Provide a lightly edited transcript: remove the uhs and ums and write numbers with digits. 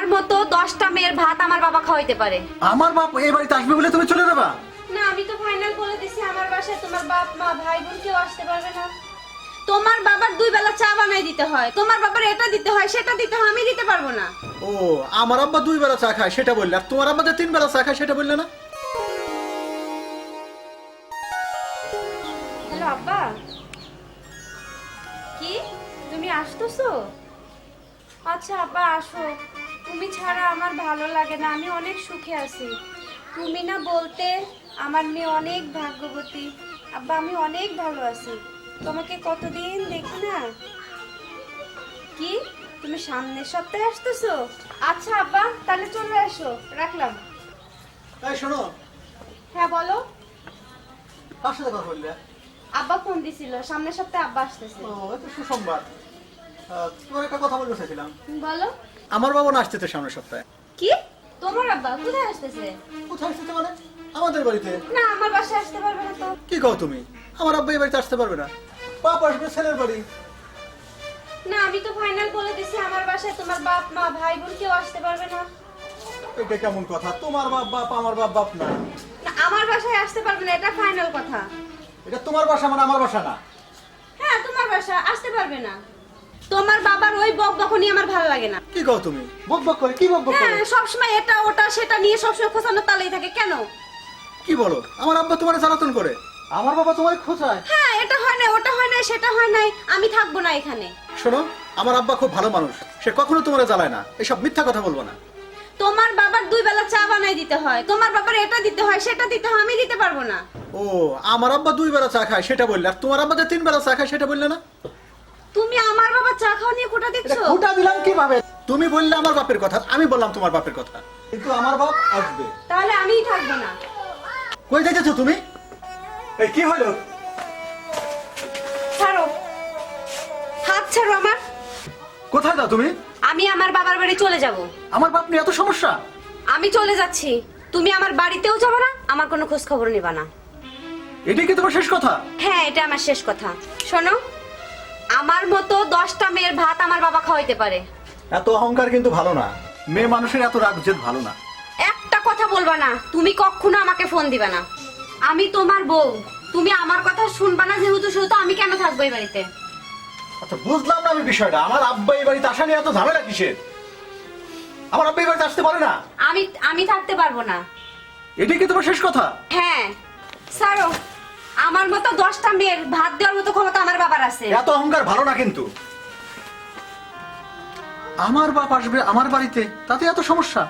আমার মতো 10টা মেয়ের ভাত আমার বাবা খাওয়াইতে পারে। আমার বাপ এই বাড়িতে আসবে বলে তুমি চলে যাবা? না, আমি তো ফাইনাল বলে দিছি আমার বাসায় তোমার বাপ মা ভাই বোন কেউ আসতে পারবে না। তোমার বাবার 2 বেলা চা বানাই দিতে হয়, তোমার বাবার এটা দিতে হয় সেটা দিতে হয়, আমি দিতে পারবো না। ও, আমার আব্বা 2 বেলা চা খায় সেটা বললে, আর তোমার আব্বা যে 3 বেলা চা খায় সেটা বললে না? হ্যালো আব্বা, কি তুমি আসতেছো? আচ্ছা আব্বা আসো, তুমি ছাড়া আমার ভালো লাগে না, আমি অনেক সুখে আছি। তুমি না বলতে আমার মেয়ে অনেক ভাগ্যবতী। আব্বা আমি অনেক ভালো আছি, তোমাকে কতদিন দেখি না। কি তুমি সামনের সপ্তাহে আসতেছো? আচ্ছা আব্বা তাহলে চলে আসো, রাখলাম। তাই শোনো, হ্যাঁ বলো। কার সাথে কথা বললে? আব্বা ফোন দিছিল, সামনের সপ্তাহে আব্বা আসতেছে। ও, এটা সুসংবাদ। তোমার একটা কথা বলতে চাইছিলাম। বলো। আমার বাবা না আসতে তো সামনের সপ্তাহে। কি তোমার আব্বা কোথায় আসতেছে? কোথায় আসতে মানে? আমাদের বাড়িতে। না আমার বাসায় আসতে পারবে না তো। কি কও তুমি? আমার আব্বা এই বাড়িতে আসতে পারবে না, বাপ আসবে ছেলের বাড়ি। না আমি তো ফাইনাল বলে দিছি আমার বাসায় তোমার বাপ মা ভাই বোন কেউ আসতে পারবে না। এটা কেমন কথা? তোমার বাপ বাপ, আমার বাপ বাপ না। না আমার বাসায় আসতে পারবে না, এটা ফাইনাল কথা। এটা তোমার বাসা মানে আমার বাসা না। হ্যাঁ তোমার বাসা আসতে পারবে না। তোমার বাবার ওই বকবকনি আমার ভালো লাগে না। কি কও তুমি? বক বক করে কি বক বক করে? হ্যাঁ সবসময় এটা ওটা সেটা নিয়ে সবসময় খোঁচানো তালেই থাকে কেন? কি বলো? আমার আব্বা তোমার জ্বালাতন করে, আমার বাবা তোমার খোঁচায়। হ্যাঁ এটা হয় না, ওটা হয় না, সেটা হয় নাই, আমি থাকবো না এখানে। শোনো, আমার আব্বা খুব ভালো মানুষ, সে কখনো তোমার জ্বালায় না। এসব মিথ্যা কথা বলবো না। তোমার বাবার 2 বেলা চা বানাই দিতে হয়, তোমার বাবার এটা দিতে হয় সেটা দিতে হয়, আমি দিতে পারবো না। ও, আমার আব্বা 2 বেলা চা খায় সেটা বললে, আর তোমার আব্বা যে 3 বেলা চা খায় সেটা বললে না? তুমি আমার বাবা চা খাওয়া নিয়ে কোটা এটা দিচ্ছো? খোটা দিলাম কিভাবে? তুমি বললে আমার বাপের কথা, আমি বললাম তোমার বাপের কথা, কিন্তু আমার বাপ আসবে। তাহলে আমিই থাকবো না। কই যাইতেছো তুমি? এই কি হলো? ছাড়ো, হাত ছাড়ো আমার। কোথায় যাও তুমি? আমি আমার বাবার বাড়ি চলে যাব। আমার বাপ নিয়ে এত সমস্যা? আমি চলে যাচ্ছি, তুমি আমার বাড়িতেও যাবে না, আমার কোনো খোঁজ খবর নেবা না। এটাই কি তোমার শেষ কথা? হ্যাঁ এটা আমার শেষ কথা। শোনো, আমার মতো 10টা মেয়ের ভাত আমার বাবা খাওয়াইতে পারে। এত অহংকার কিন্তু ভালো না, মেয়ে মানুষের এত রাগ জেদ ভালো না। একটা কথা বলবা না, তুমি কখনো আমাকে ফোন দিবা না। আমি তোমার বউ, তুমি আমার কথা শুনবা না, যেহেতু আমি কেন থাকবো এই বাড়িতে? আচ্ছা বুঝলাম না আমি বিষয়টা, আমার আব্বা এই বাড়িতে আসা নিয়ে এত ঝামেলা কিসের? আমার আব্বা এই বাড়িতে আসতে পারে না? আমি থাকতে পারবো না। এটাই কি তোমার শেষ কথা? হ্যাঁ ছাড়ো, আমার মতো 10টা মেয়ের ভাত দেওয়ার মতো ক্ষমতা আমার বাবার আছে। এত অহংকার ভালো না কিন্তু। আমার বাপ আসবে আমার বাড়িতে, তাতে এত সমস্যা?